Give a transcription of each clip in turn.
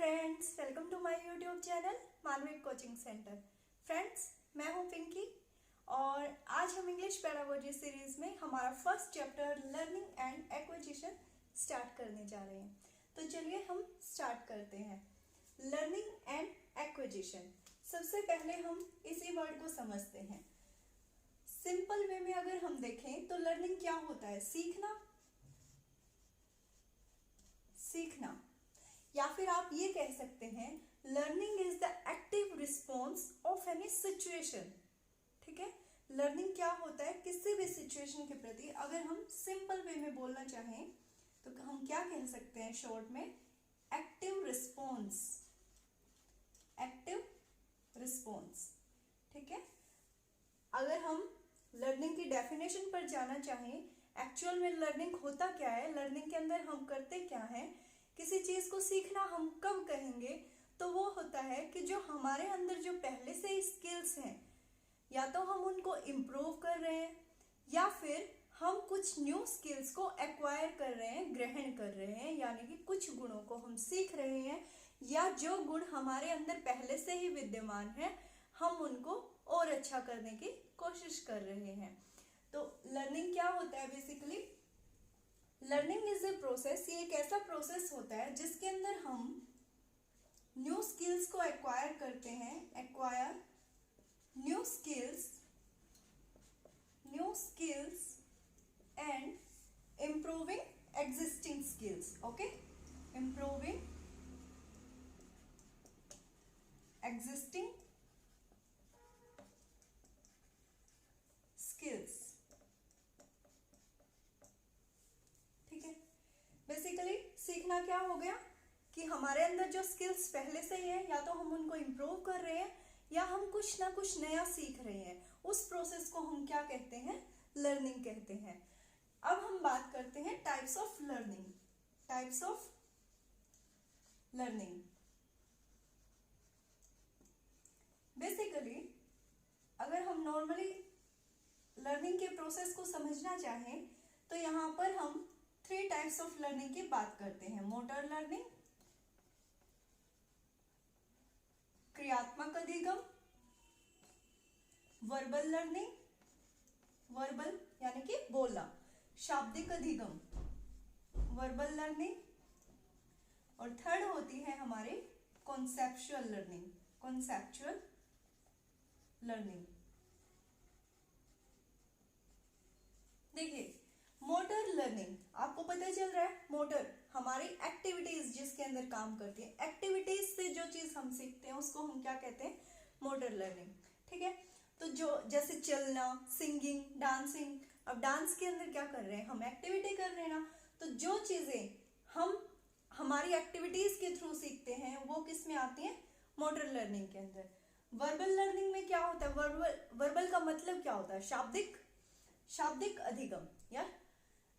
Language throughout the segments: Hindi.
Friends, welcome to my YouTube channel Manvik coaching centre. Friends, मैं हूं पिंकी और आज हम इंग्लिश पेडागोजी सीरीज में हमारा first chapter learning and acquisition start करने जा रहे हैं। तो चलिए हम स्टार्ट करते हैं। लर्निंग एंड एक्विजिशन, सबसे पहले हम इसी वर्ड को समझते हैं। सिंपल वे में अगर हम देखें तो लर्निंग क्या होता है? सीखना, या फिर आप ये कह सकते हैं learning is the active response of any situation. ठीक है, लर्निंग क्या होता है? किसी भी सिचुएशन के प्रति अगर हम सिंपल वे में बोलना चाहें तो हम क्या कह सकते हैं शॉर्ट में? Active response. ठीक है, अगर हम लर्निंग की डेफिनेशन पर जाना चाहें, एक्चुअल में लर्निंग होता क्या है, लर्निंग के अंदर हम करते क्या है, किसी चीज को सीखना हम कब कहेंगे? तो वो होता है कि जो हमारे अंदर जो पहले से ही स्किल्स हैं, या तो हम उनको इम्प्रूव कर रहे हैं या फिर हम कुछ न्यू स्किल्स को एक्वायर कर रहे हैं, ग्रहण कर रहे हैं, यानी कि कुछ गुणों को हम सीख रहे हैं, या जो गुण हमारे अंदर पहले से ही विद्यमान है हम उनको और अच्छा करने की कोशिश कर रहे हैं। तो लर्निंग क्या होता है? Basically learning is a process. ये एक ऐसा प्रोसेस होता है जिसके अंदर हम न्यू स्किल्स को एक्वायर करते हैं, acquire new skills and improving existing skills. Okay, improving existing skills. ठीक है, बेसिकली सीखना क्या हो गया कि हमारे अंदर जो स्किल्स पहले से ही है, या तो हम उनको इम्प्रूव कर रहे हैं या हम कुछ ना कुछ नया सीख रहे हैं। उस प्रोसेस को हम क्या कहते हैं? लर्निंग कहते हैं। अब हम बात करते हैं टाइप्स ऑफ लर्निंग। बेसिकली अगर हम नॉर्मली लर्निंग के प्रोसेस को समझना चाहें तो यहां पर हम 3 टाइप्स ऑफ लर्निंग की बात करते हैं। मोटर लर्निंग, क्रियात्मक अधिगम, वर्बल लर्निंग, वर्बल यानी कि बोलना, शाब्दिक अधिगम, वर्बल लर्निंग, और थर्ड होती है हमारी कॉन्सेप्चुअल लर्निंग। देखिए, मोटर लर्निंग, आपको पता चल रहा है मोटर हमारी एक्टिविटीज जिसके अंदर काम करती है, एक्टिविटीज से जो चीज हम सीखते हैं उसको हम क्या कहते हैं? Motor learning. ठीक है, तो जो जैसे चलना, सिंगिंग, डांसिंग, अब डांस के अंदर क्या कर रहे हैं? हम एक्टिविटी कर रहे हैं ना। तो जो चीजें हम हमारी एक्टिविटीज के थ्रू सीखते हैं वो किस में आती है? मोटर लर्निंग के अंदर। वर्बल लर्निंग में क्या होता है? वर्बल का मतलब क्या होता है? शाब्दिक अधिगम। या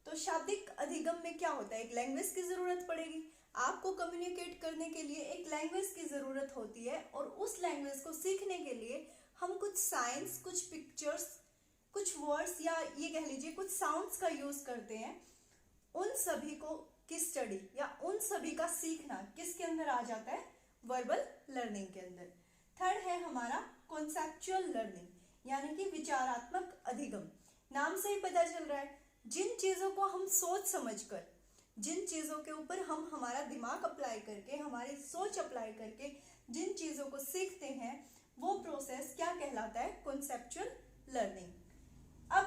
तो शाब्दिक अधिगम में क्या होता है? एक लैंग्वेज की जरूरत पड़ेगी, आपको कम्युनिकेट करने के लिए एक लैंग्वेज की जरूरत होती है, और उस लैंग्वेज को सीखने के लिए हम कुछ साइंस, कुछ पिक्चर्स, कुछ वर्ड्स, या ये कह लीजिए कुछ साउंड्स का यूज करते हैं। उन सभी को की स्टडी या उन सभी का सीखना किसके अंदर आ जाता है? वर्बल लर्निंग के अंदर। थर्ड है हमारा कॉन्सेप्चुअल लर्निंग, यानी कि विचारात्मक अधिगम। नाम से ही पता चल रहा है, जिन चीजों को हम सोच समझकर, जिन चीजों के ऊपर हम हमारा दिमाग अप्लाई करके, हमारी सोच अप्लाई करके जिन चीजों को सीखते हैं वो प्रोसेस क्या कहलाता है? Conceptual learning. अब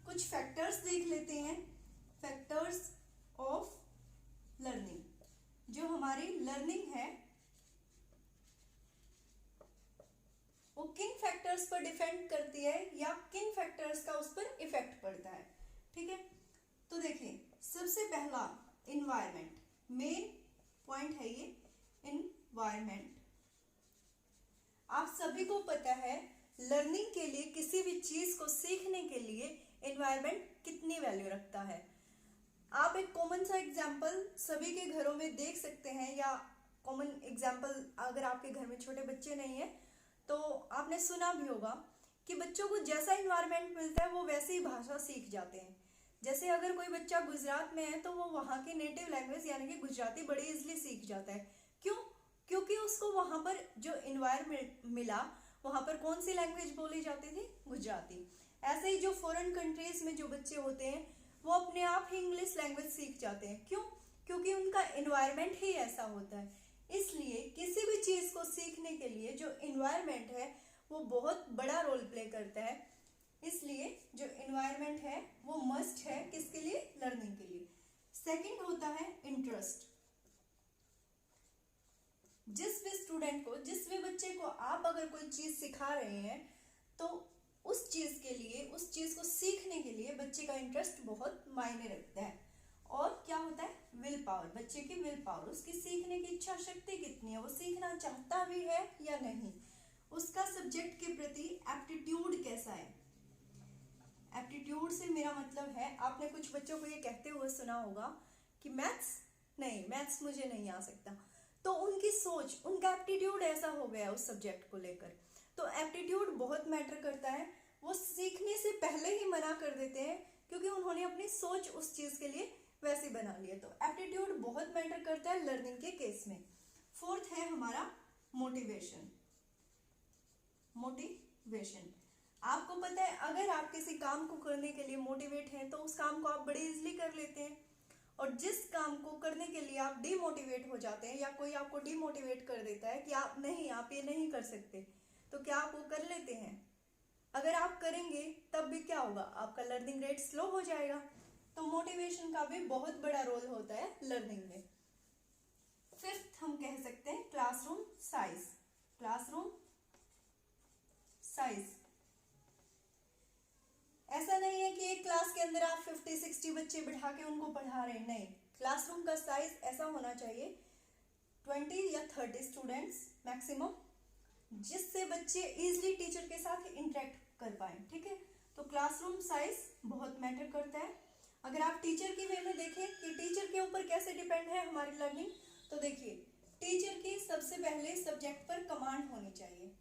कुछ फैक्टर्स देख लेते हैं, फैक्टर्स ऑफ लर्निंग। जो हमारी लर्निंग है वो किन फैक्टर्स पर डिपेंड करती है, या किन फैक्टर्स का उस पर इफेक्ट पड़ता है। ठीक है, तो देखिए, सबसे पहला इन्वायरमेंट, मेन पॉइंट है ये इन्वायरमेंट। आप सभी को पता है लर्निंग के लिए, किसी भी चीज को सीखने के लिए इन्वायरमेंट कितनी वैल्यू रखता है। आप एक कॉमन सा एग्जाम्पल सभी के घरों में देख सकते हैं, या कॉमन एग्जाम्पल अगर आपके घर में छोटे बच्चे नहीं है तो आपने सुना भी होगा कि बच्चों को जैसा इन्वायरमेंट मिलता है वो वैसे ही भाषा सीख जाते हैं। जैसे अगर कोई बच्चा गुजरात में है तो वो वहाँ की नेटिव लैंग्वेज यानी कि गुजराती बड़ी इजीली सीख जाता है। क्यों? क्योंकि उसको वहां पर जो इन्वायरमेंट मिला, वहां पर कौन सी लैंग्वेज बोली जाती थी? गुजराती। ऐसे ही जो फॉरेन कंट्रीज में जो बच्चे होते हैं वो अपने आप ही इंग्लिश लैंग्वेज सीख जाते हैं। क्यों? क्योंकि उनका इन्वायरमेंट ही ऐसा होता है। इसलिए किसी भी चीज को सीखने के लिए जो इन्वायरमेंट है वो बहुत बड़ा रोल प्ले करता है। इसलिए जो इन्वायरमेंट है वो मस्ट है किसके लिए? लर्निंग के लिए। सेकंड होता है इंटरेस्ट। जिस भी स्टूडेंट को, जिस भी बच्चे को आप अगर कोई चीज सिखा रहे हैं तो उस चीज के लिए, उस चीज को सीखने के लिए बच्चे का इंटरेस्ट बहुत मायने रखता है। और क्या होता है? विल पावर, बच्चे की विल पावर, उसकी सीखने की इच्छा शक्ति कितनी है, वो सीखना चाहता भी है या नहीं, उसका सब्जेक्ट के प्रति एप्टीट्यूड कैसा है। एप्टीट्यूड से मेरा मतलब है, आपने कुछ बच्चों को ये कहते हुए सुना होगा कि मैथ्स नहीं, मैथ्स मुझे नहीं आ सकता, तो उनकी सोच, उनका एप्टीट्यूड ऐसा हो गया उस सब्जेक्ट को लेकर। तो एप्टीट्यूड बहुत मैटर करता है। वो सीखने से पहले ही मना कर देते हैं क्योंकि उन्होंने अपनी सोच उस चीज के लिए वैसे बना लिया। तो एप्टीट्यूड बहुत मैटर करता है लर्निंग के केस में। फोर्थ है हमारा मोटिवेशन। मोटिवेशन, आपको पता है अगर आप किसी काम को करने के लिए मोटिवेट हैं तो उस काम को आप बड़े इजीली कर लेते हैं, और जिस काम को करने के लिए आप डिमोटिवेट हो जाते हैं या कोई आपको डिमोटिवेट कर देता है कि आप नहीं, आप ये नहीं कर सकते, तो क्या आप वो कर लेते हैं? अगर आप करेंगे तब भी क्या होगा? आपका लर्निंग रेट स्लो हो जाएगा। तो मोटिवेशन का भी बहुत बड़ा रोल होता है लर्निंग में। फिफ्थ हम कह सकते हैं क्लासरूम साइज। क्लासरूम साइज, ऐसा नहीं है कि एक क्लास के अंदर आप 50-60 बच्चे बिठा के उनको पढ़ा रहे हैं, नहीं। क्लासरूम का साइज ऐसा होना चाहिए 20 या 30 स्टूडेंट्स मैक्सिमम, जिससे बच्चे इजीली टीचर के साथ इंटरेक्ट कर पाए। ठीक है, तो क्लासरूम साइज बहुत मैटर करता है। अगर आप टीचर की वे में देखें कि टीचर के ऊपर कैसे डिपेंड है हमारी लर्निंग, तो देखिए टीचर की सबसे पहले सब्जेक्ट पर कमांड होनी चाहिए।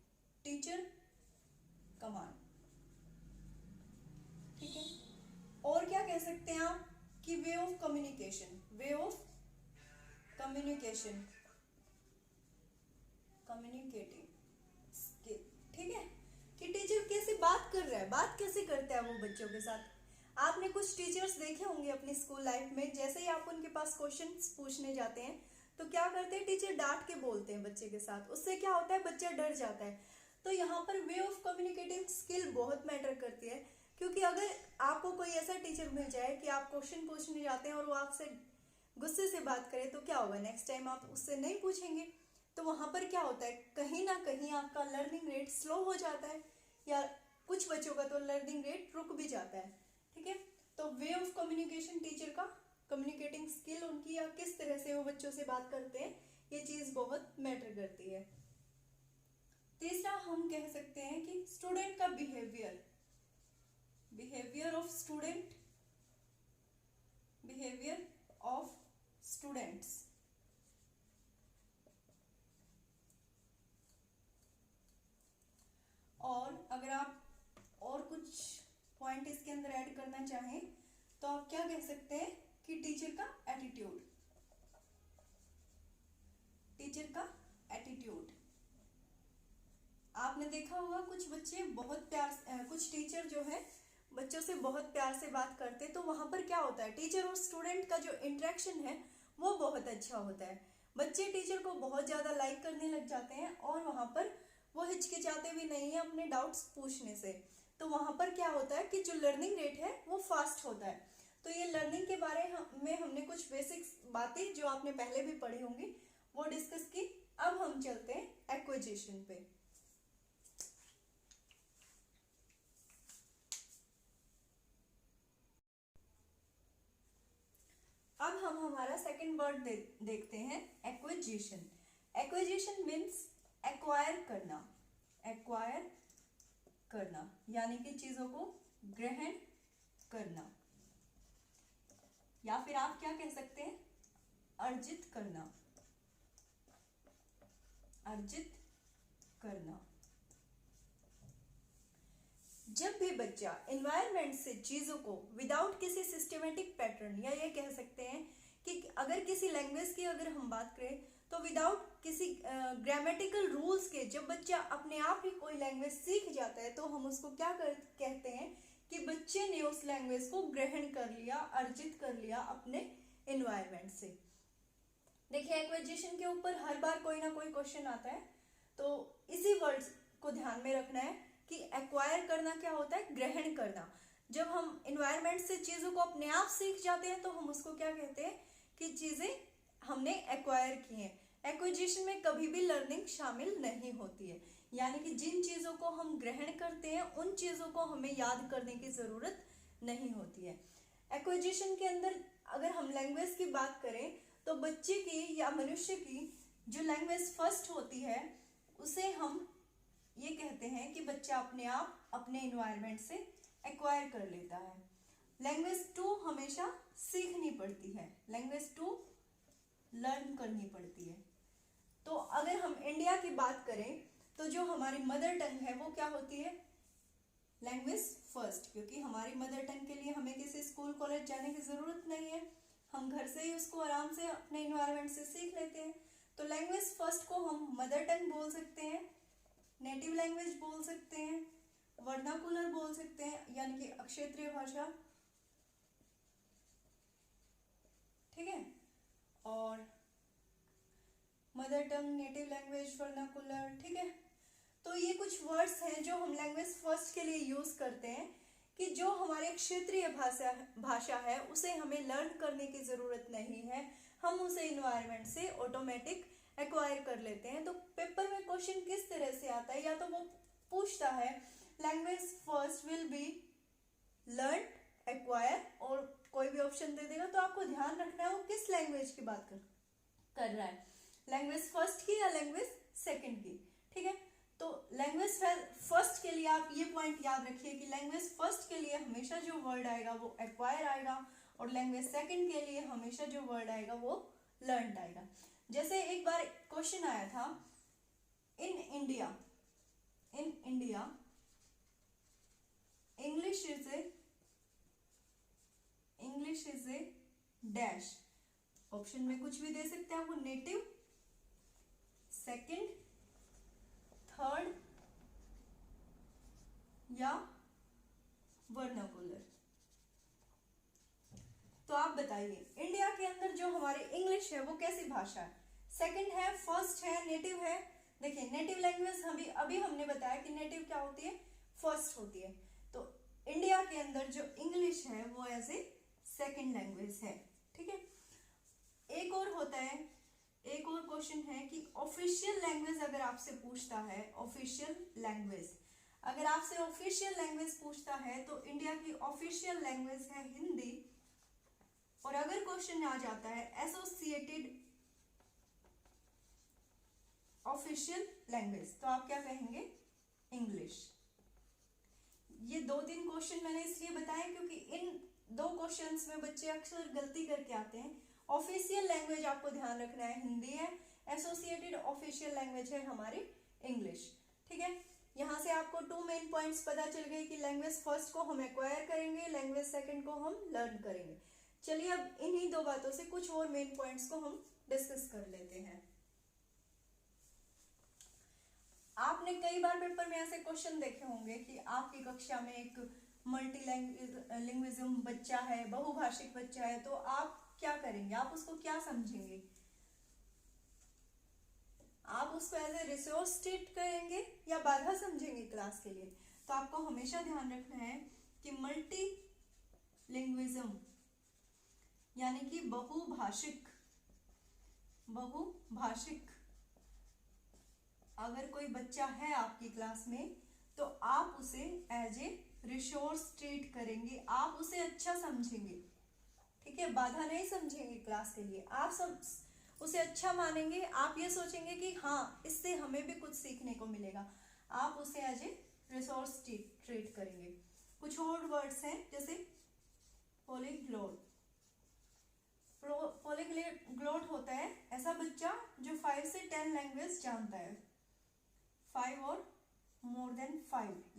टीचर कमांड, ठीक है। और क्या कह सकते हैं आप कि way of communication, way of communication, communicating skill, ठीक है, कि टीचर कैसे बात कर रहा है, बात कैसे करता है वो बच्चों के साथ। आपने कुछ टीचर्स देखे होंगे अपनी स्कूल लाइफ में, जैसे ही आप उनके पास क्वेश्चंस पूछने जाते हैं तो क्या करते हैं, टीचर डांट के बोलते हैं बच्चे के साथ, उससे क्या होता है, बच्चा डर जाता है। तो यहाँ पर वे ऑफ कम्युनिकेटिंग स्किल बहुत मैटर करती है, क्योंकि अगर आपको कोई ऐसा टीचर मिल जाए कि आप क्वेश्चन पूछने जाते हैं और वो आपसे गुस्से से बात करे, तो क्या होगा, नेक्स्ट टाइम आप उससे नहीं पूछेंगे। तो वहां पर क्या होता है, कहीं ना कहीं आपका लर्निंग रेट स्लो हो जाता है, या कुछ बच्चों का तो लर्निंग रेट रुक भी जाता है। ठीक है, तो वे ऑफ कम्युनिकेशन, टीचर का कम्युनिकेटिंग स्किल उनकी, या किस तरह से वो बच्चों से बात करते हैं, ये चीज बहुत मैटर करती है। तीसरा हम कह सकते हैं कि स्टूडेंट का behaviour, behaviour of student, behaviour of students. और अगर आप और कुछ पॉइंट इसके अंदर ऐड करना चाहें तो आप क्या कह सकते हैं कि टीचर का एटीट्यूड, टीचर का एटीट्यूड। आपने देखा होगा कुछ बच्चे बहुत प्यार, कुछ टीचर जो है बच्चों से बहुत प्यार से बात करते, तो वहां पर क्या होता है, टीचर और स्टूडेंट का जो इंटरेक्शन है वो बहुत अच्छा होता है। बच्चे टीचर को बहुत ज्यादा लाइक करने लग जाते हैं और वहां पर वो हिचकिचाते भी नहीं है अपने डाउट्स पूछने से। तो वहां पर क्या होता है कि जो लर्निंग रेट है वो फास्ट होता है। तो ये लर्निंग के बारे में हमने कुछ बेसिक्स बातें जो आपने पहले भी पढ़ी होंगी वो डिस्कस की। अब हम चलते हैं एक्विजिशन पे। अब हम हमारा सेकंड वर्ड देखते हैं, एक्विजिशन। एक्विजिशन मीन्स एक्वायर करना, एक्वायर करना यानी कि चीजों को ग्रहण करना, या फिर आप क्या कह सकते हैं, अर्जित करना, अर्जित करना। जब भी बच्चा एनवायरनमेंट से चीजों को विदाउट किसी सिस्टमेटिक पैटर्न, या ये कह सकते हैं कि अगर किसी लैंग्वेज की अगर हम बात करें तो विदाउट किसी ग्रामेटिकल रूल्स के जब बच्चा अपने आप ही कोई लैंग्वेज सीख जाता है तो हम उसको क्या कहते हैं कि बच्चे ने उस लैंग्वेज को ग्रहण कर लिया, अर्जित कर लिया अपने एनवायरनमेंट से। देखिए एक्विजिशन के ऊपर हर बार कोई ना कोई क्वेश्चन आता है, तो इसी वर्ड्स को ध्यान में रखना है कि एक्वायर करना क्या होता है, ग्रहण करना। जब हम एनवायरनमेंट से चीजों को अपने आप सीख जाते हैं तो हम उसको क्या कहते हैं कि चीजें हमने एक्वायर की हैं। एक्विजिशन में कभी भी लर्निंग शामिल नहीं होती है, यानी कि जिन चीजों को हम ग्रहण करते हैं उन चीजों को हमें याद करने की जरूरत नहीं होती है। एक्विजिशन के अंदर अगर हम लैंग्वेज की बात करें तो बच्चे की या मनुष्य की जो लैंग्वेज फर्स्ट होती है उसे हम ये कहते हैं कि बच्चा अपने आप अपने एनवायरनमेंट से एक्वायर कर लेता है। लैंग्वेज 2 हमेशा सीखनी पड़ती है, लैंग्वेज 2 लर्न करनी पड़ती है। तो अगर हम इंडिया की बात करें तो जो हमारी मदर टंग है वो क्या होती है, लैंग्वेज फर्स्ट, क्योंकि हमारी मदर टंग के लिए हमें किसी स्कूल कॉलेज जाने की जरूरत नहीं है, हम घर से ही उसको आराम से अपने एनवायरनमेंट से सीख लेते हैं। तो लैंग्वेज फर्स्ट को हम मदर टंग बोल सकते हैं, नेटिव लैंग्वेज बोल सकते हैं, वर्नाकुलर बोल सकते हैं यानी कि अक्षेत्रीय भाषा, ठीक है। और mother tongue, native language, vernacular, ठीक है। तो ये कुछ वर्ड्स हैं जो हम लैंग्वेज फर्स्ट के लिए यूज करते हैं कि जो हमारे क्षेत्रीय भाषा है उसे हमें लर्न करने की जरूरत नहीं है, हम उसे इन्वायरमेंट से ऑटोमेटिक एक्वायर कर लेते हैं। तो पेपर में क्वेश्चन किस तरह से आता है, या तो वो पूछता है language first will be learn, acquire, और कोई भी ऑप्शन दे देगा, तो आपको ध्यान रखना है वो किस लैंग्वेज की बात कर रहा है, लैंग्वेज फर्स्ट की या लैंग्वेज सेकंड की, ठीक है। तो लैंग्वेज फर्स्ट के लिए आप ये पॉइंट याद रखिए कि लैंग्वेज फर्स्ट के लिए हमेशा जो वर्ड आएगा वो एक्वायर आएगा, और लैंग्वेज सेकंड के लिए हमेशा जो वर्ड आएगा वो लर्नड आएगा। जैसे एक बार क्वेश्चन आया था, in India English is a dash, option में कुछ भी दे सकते हैं, वो नेटिव, सेकंड, थर्ड या वर्नाकुलर। तो आप बताइए इंडिया के अंदर जो हमारी इंग्लिश है वो कैसी भाषा है, सेकंड है, फर्स्ट है, नेटिव है। देखिए नेटिव लैंग्वेज अभी हमने बताया कि नेटिव क्या होती है, फर्स्ट होती है। तो इंडिया के अंदर जो इंग्लिश है वो एज ए सेकंड लैंग्वेज है, ठीक है। एक और होता है, एक और क्वेश्चन है कि ऑफिशियल लैंग्वेज अगर आपसे पूछता है, ऑफिशियल लैंग्वेज अगर आपसे ऑफिशियल लैंग्वेज पूछता है तो इंडिया की ऑफिशियल लैंग्वेज है हिंदी, और अगर क्वेश्चन आ जाता है एसोसिएटेड ऑफिशियल लैंग्वेज तो आप क्या कहेंगे, इंग्लिश। ये 2-3 क्वेश्चन मैंने इसलिए बताया क्योंकि इन 2 क्वेश्चंस में बच्चे अक्सर गलती करके आते हैं। ऑफिशियल लैंग्वेज आपको ध्यान रखना है हिंदी है, एसोसिएटेड ऑफिशियल लैंग्वेज है हमारी इंग्लिश, ठीक है। यहाँ से आपको 2 मेन पॉइंट्स पता चल गए कि लैंग्वेज फर्स्ट को हम एक्वायर करेंगे, लैंग्वेज सेकंड को हम लर्न करेंगे। चलिए अब इन्हीं 2 बातों से कुछ और मेन पॉइंट्स को हम डिस्कस कर लेते हैं। आपने कई बार पेपर में ऐसे क्वेश्चन देखे होंगे कि आपकी कक्षा में एक मल्टी लिंग्विज्म बच्चा है, बहुभाषिक बच्चा है, तो आप क्या करेंगे, आप उसको क्या समझेंगे, आप उसको एज ए रिसोर्स ट्रीट करेंगे या बाधा समझेंगे क्लास के लिए। तो आपको हमेशा ध्यान रखना है कि मल्टी लिंग्विज्म यानी कि बहुभाषिक अगर कोई बच्चा है आपकी क्लास में तो आप उसे एज ए रिसोर्स ट्रीट करेंगे, आप उसे अच्छा समझेंगे, ठीक है, बाधा नहीं समझेंगे क्लास के लिए, आप सब उसे अच्छा मानेंगे, आप ये सोचेंगे कि हाँ इससे हमें भी कुछ सीखने को मिलेगा, आप उसे एज ए रिसोर्स ट्रीट करेंगे। कुछ और वर्ड्स हैं जैसे पॉलीग्लोट। पॉलीग्लोट होता है ऐसा बच्चा जो 5 से 10 लैंग्वेज जानता है, 5 और मोर देन 5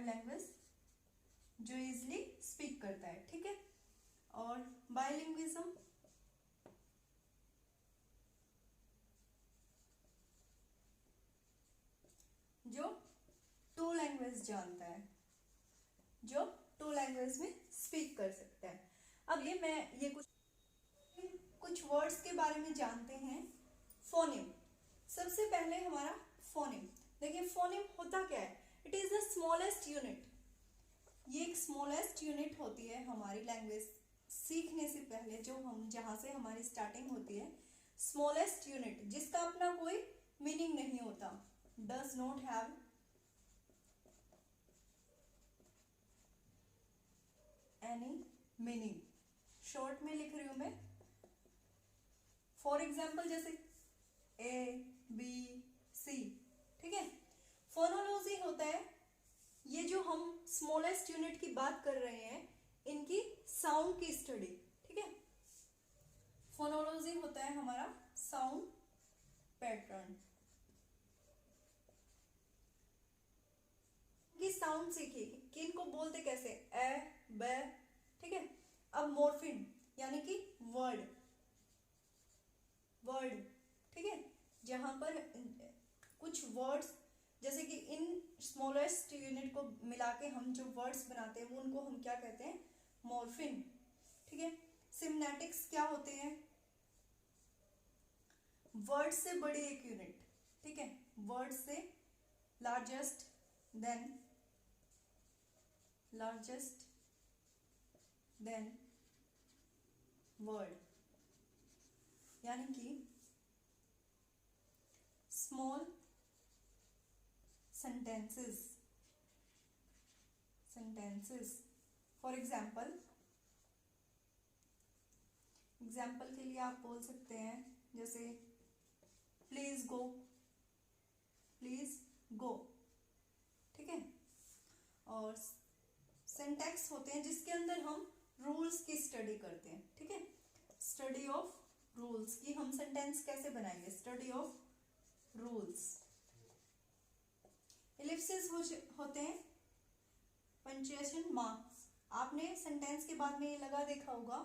लैंग्वेज जो इजिली स्पीक करता है, ठीक है। और बायलिंग्विज्म लैंग्वेज जानता है, जो 2 लैंग्वेज में स्पीक कर सकता है। अब ये कुछ वर्ड्स के बारे में जानते हैं। फोनेम, सबसे पहले हमारा फोनेम। देखिए फोनेम होता क्या है, it is the smallest unit. ये एक स्मॉलेस्ट यूनिट होती है हमारी लैंग्वेज सीखने से पहले, जो हम जहां से हमारी स्टार्टिंग होती है। स्मॉलेस्ट यूनिट जिसका अपना कोई मीनिंग नहीं होता, does not have any meaning. Short में लिख रही हूं मैं। फॉर एग्जाम्पल जैसे ए बी सी, ठीक है। फोनोलॉजी होता है, ये जो हम स्मॉलेस्ट यूनिट की बात कर रहे हैं, इनकी साउंड की स्टडी, ठीक है। फोनोलॉजी होता है हमारा साउंड पैटर्न की साउंड सीखी कि इनको बोलते कैसे, ए ब, ठीक है। अब मॉर्फिन यानी कि वर्ड, ठीक है, जहां पर कुछ वर्ड्स जैसे कि इन स्मॉलेस्ट यूनिट को मिला के हम जो वर्ड्स बनाते हैं वो उनको हम क्या कहते हैं, मॉर्फिन, ठीक है। सिम्नेटिक्स क्या होते हैं, वर्ड से बड़ी एक यूनिट, ठीक है, वर्ड से लार्जेस्ट देन वर्ड, यानी कि स्मॉल sentences फॉर एग्जाम्पल के लिए आप बोल सकते हैं जैसे प्लीज गो, ठीक है। और सिंटैक्स होते हैं जिसके अंदर हम रूल्स की स्टडी करते हैं, ठीक है। स्टडी ऑफ रूल्स की हम सेंटेंस कैसे बनाएंगे, स्टडी ऑफ रूल्स। एलिप्सिस होते हैं पंक्चुएशन मार्क्स। आपने सेंटेंस के बाद में ये लगा देखा होगा,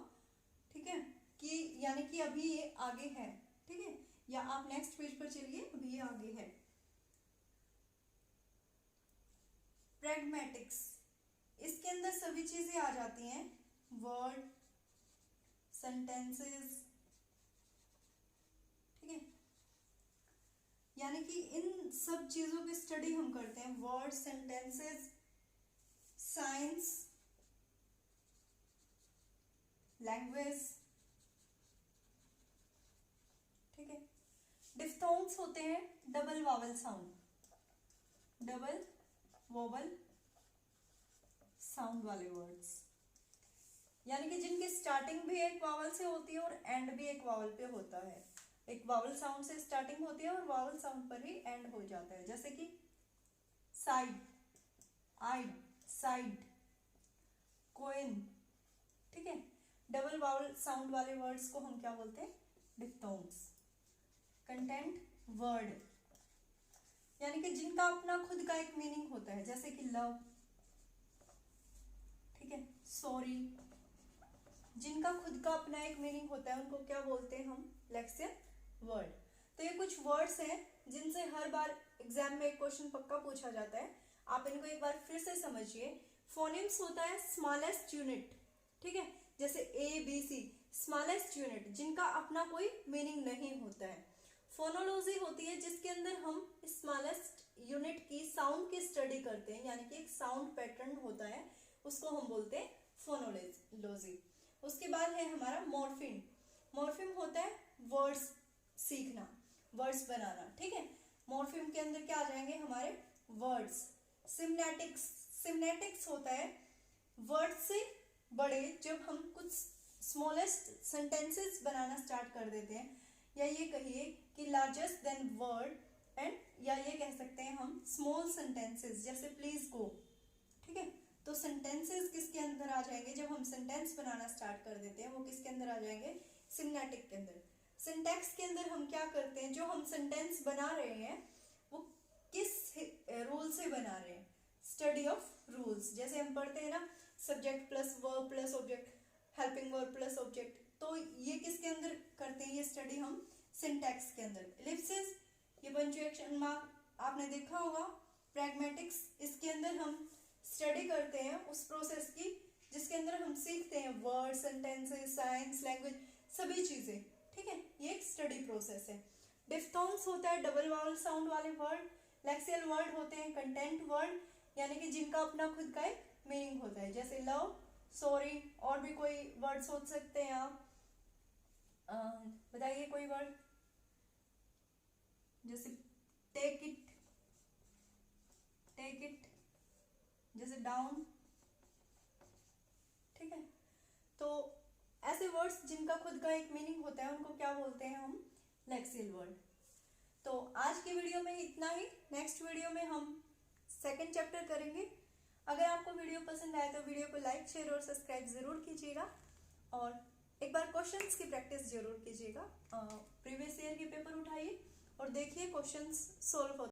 ठीक है, कि यानी कि अभी ये आगे है, ठीक है, या आप नेक्स्ट पेज पर चलिए, अभी ये आगे है। प्रैग्मेटिक्स, इसके अंदर सभी चीजें आ जाती हैं, वर्ड, सेंटेंसेस, ठीक है, यानी कि इन सब चीजों की स्टडी हम करते हैं, वर्ड, सेंटेंसेस, साइंस, लैंग्वेज, ठीक है। डिफ्थोंग्स होते हैं डबल वावल साउंड वाले वर्ड्स, यानी कि जिनकी स्टार्टिंग भी एक वावल से होती है और एंड भी एक वावल पे होता है। एक वावल साउंड से स्टार्टिंग होती है और वावल साउंड पर ही एंड हो जाता है, जैसे कि साइड, आइड, साइड, कोइन, ठीक है। डबल वावल साउंड वाले वर्ड्स को हम क्या बोलते हैं, डिफ्थोंग्स। कंटेंट वर्ड, यानी कि जिनका अपना खुद का एक मीनिंग होता है, जैसे कि लव, ठीक है, सॉरी, जिनका खुद का अपना एक मीनिंग होता है उनको क्या बोलते हैं हम, लेक्सिकन वर्ड। तो ये कुछ वर्ड्स हैं जिनसे हर बार एग्जाम में एक क्वेश्चन पक्का पूछा जाता है, आप इनको एक बार फिर से समझिए। फोनेम्स होता है स्मॉलेस्ट यूनिट, ठीक है, जैसे A B C, smallest unit जिनका अपना कोई मीनिंग नहीं होता है। फोनोलॉजी होती है जिसके अंदर हम स्मॉलेस्ट यूनिट की साउंड की स्टडी करते हैं, यानी कि एक साउंड पैटर्न होता है, उसको हम बोलते हैं फोनोलॉजी। उसके बाद है हमारा मॉर्फिम। मॉर्फिम होता है वर्ड्स सीखना, वर्ड्स बनाना, ठीक है। मॉर्फिम के अंदर क्या आ जाएंगे हमारे वर्ड्स। सिम्नेटिक्स होता है वर्ड से बड़े, जब हम कुछ स्मॉलेस्ट सेंटेंसेस बनाना स्टार्ट कर देते हैं, या ये कहिए कि लार्जेस्ट देन वर्ड, एंड या ये कह सकते हैं हम स्मॉल सेंटेंसेस, जैसे प्लीज गो, ठीक है। तो सेंटेंसेस किसके अंदर आ जाएंगे, जब हम सेंटेंस बनाना स्टार्ट कर देते हैं वो किसके अंदर आ जाएंगे, सिम्नेटिक के अंदर। सिंटैक्स के अंदर हम क्या करते हैं, जो हम सेंटेंस बना रहे हैं वो किस रूल से बना रहे हैं, स्टडी ऑफ रूल्स। जैसे हम पढ़ते हैं ना, subject plus verb plus object, helping verb plus object, तो ये किसके अंदर करते हैं, ये स्टडी हम सिंटैक्स के अंदर। एलिप्सिस, ये पंक्चुएशन मार्क आपने देखा होगा, प्रैग्मेटिक्स, इसके अंदर हम स्टडी करते हैं उस प्रोसेस की जिसके अंदर हम सीखते हैं वर्ड, सेंटेंसेस, साइंस, लैंग्वेज, सभी चीजें, ठीक है। ये एक स्टडी प्रोसेस है। डिफ्थोंग्स होता है डबल वावल साउंड वाले वर्ड। लेक्सियल वर्ड होते हैं कंटेंट वर्ड, यानी कि जिनका अपना खुद का एक मीनिंग होता है, जैसे लव, सॉरी, और भी कोई वर्ड सोच सकते हैं आप। बताइए कोई वर्ड, जैसे टेक इट, टेक इट, जैसे डाउन, ठीक है। तो ऐसे वर्ड्स जिनका खुद का एक मीनिंग होता है उनको क्या बोलते हैं हम, लेक्सियल वर्ड। तो आज की वीडियो में इतना ही। नेक्स्ट वीडियो में हम सेकंड चैप्टर करेंगे। अगर आपको वीडियो पसंद आए तो वीडियो को लाइक, शेयर और सब्सक्राइब जरूर कीजिएगा, और एक बार क्वेश्चंस की प्रैक्टिस जरूर कीजिएगा। प्रीवियस ईयर के पेपर उठाइए और देखिए क्वेश्चंस सोल्व होते